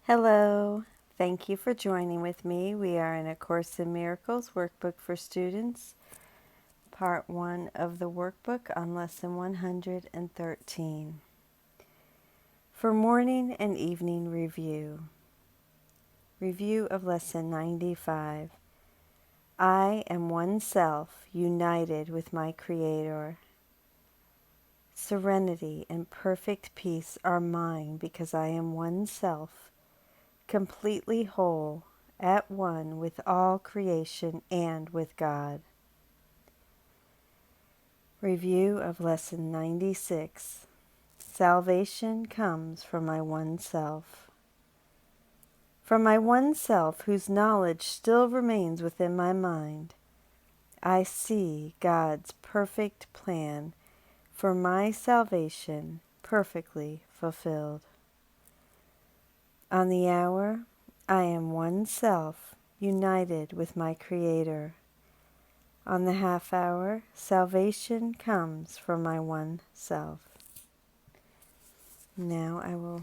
Hello, thank you for joining with me. We are in A Course in Miracles workbook for students, part 1 of the workbook on lesson 113. For morning and evening review. Review of lesson 95. I am one self united with my Creator. Serenity and perfect peace are mine because I am one self, completely whole, at one with all creation and with God. Review of Lesson 96. Salvation comes from my one self. From my one self, whose knowledge still remains within my mind, I see God's perfect plan for my salvation perfectly fulfilled. On the hour, I am one self, united with my Creator. On the half hour, salvation comes from my one self. Now I will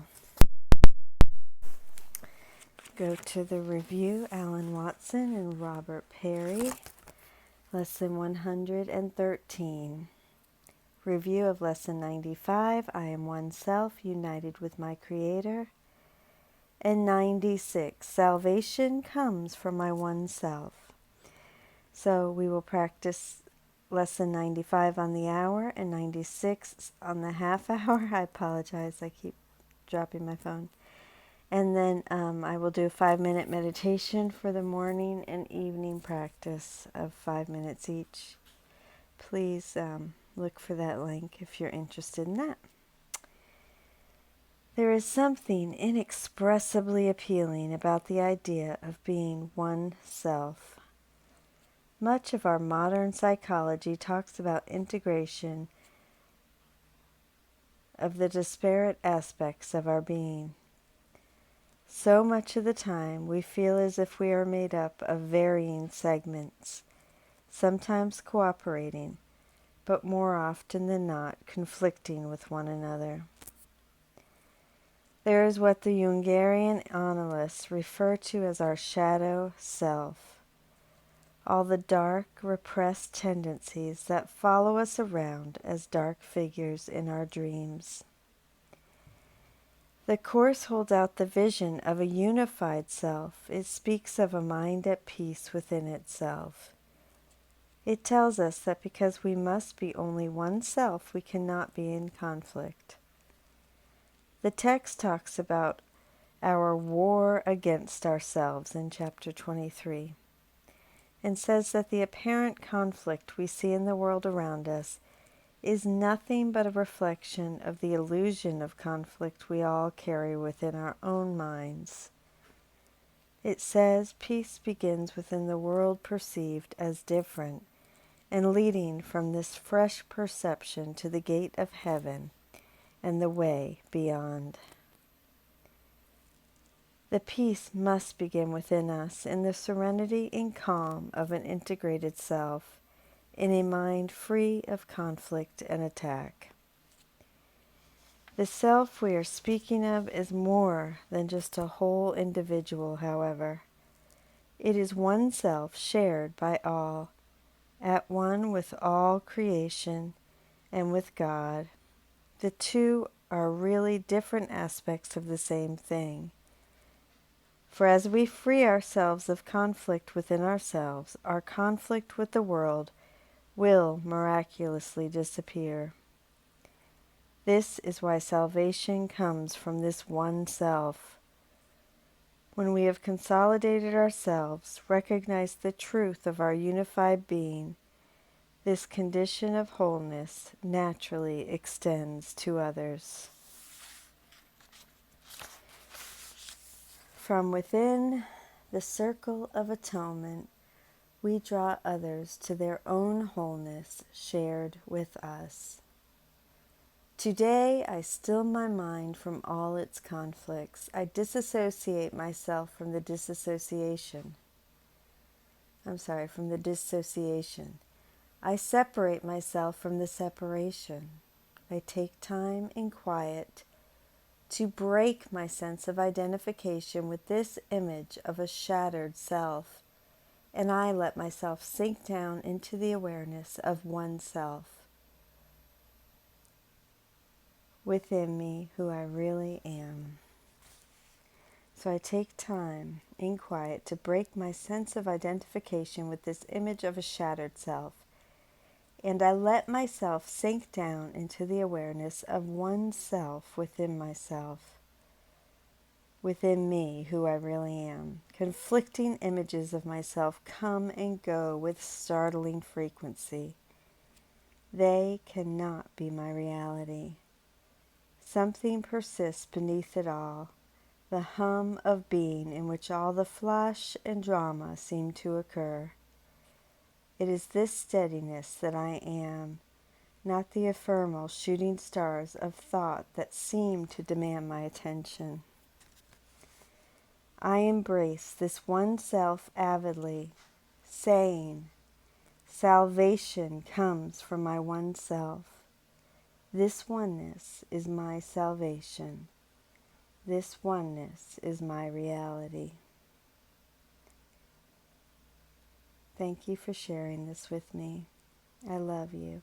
go to the review. Alan Watson and Robert Perry, Lesson 113. Review of Lesson 95, I am one self, united with my Creator. And 96, salvation comes from my one self. So we will practice Lesson 95 on the hour and 96 on the half hour. I apologize, I keep dropping my phone. And then I will do a 5-minute meditation for the morning and evening practice of 5 minutes each. Please look for that link if you're interested in that. There is something inexpressibly appealing about the idea of being one self. Much of our modern psychology talks about integration of the disparate aspects of our being. So much of the time we feel as if we are made up of varying segments, sometimes cooperating, but more often than not conflicting with one another. There is what the Jungian analysts refer to as our shadow self, all the dark, repressed tendencies that follow us around as dark figures in our dreams. The Course holds out the vision of a unified self. It speaks of a mind at peace within itself. It tells us that because we must be only one self, we cannot be in conflict. The text talks about our war against ourselves in chapter 23, and says that the apparent conflict we see in the world around us is nothing but a reflection of the illusion of conflict we all carry within our own minds. It says peace begins within the world perceived as different and leading from this fresh perception to the gate of heaven and the way beyond. The peace must begin within us in the serenity and calm of an integrated self, in a mind free of conflict and attack. The self we are speaking of is more than just a whole individual, however. It is one self shared by all, at one with all creation and with God. The two are really different aspects of the same thing. For as we free ourselves of conflict within ourselves, our conflict with the world will miraculously disappear. This is why salvation comes from this one self. When we have consolidated ourselves, recognized the truth of our unified being, this condition of wholeness naturally extends to others. From within the circle of atonement, we draw others to their own wholeness shared with us. Today, I still my mind from all its conflicts. I disassociate myself from the dissociation. I separate myself from the separation. I take time in quiet to break my sense of identification with this image of a shattered self, and I let myself sink down into the awareness of oneself within me, who I really am. So I take time in quiet to break my sense of identification with this image of a shattered self, and I let myself sink down into the awareness of oneself within myself, within me, who I really am. Conflicting images of myself come and go with startling frequency. They cannot be my reality. Something persists beneath it all, the hum of being in which all the flush and drama seem to occur. It is this steadiness that I am, not the ephemeral shooting stars of thought that seem to demand my attention. I embrace this one self avidly, saying, salvation comes from my one self. This oneness is my salvation. This oneness is my reality. Thank you for sharing this with me. I love you.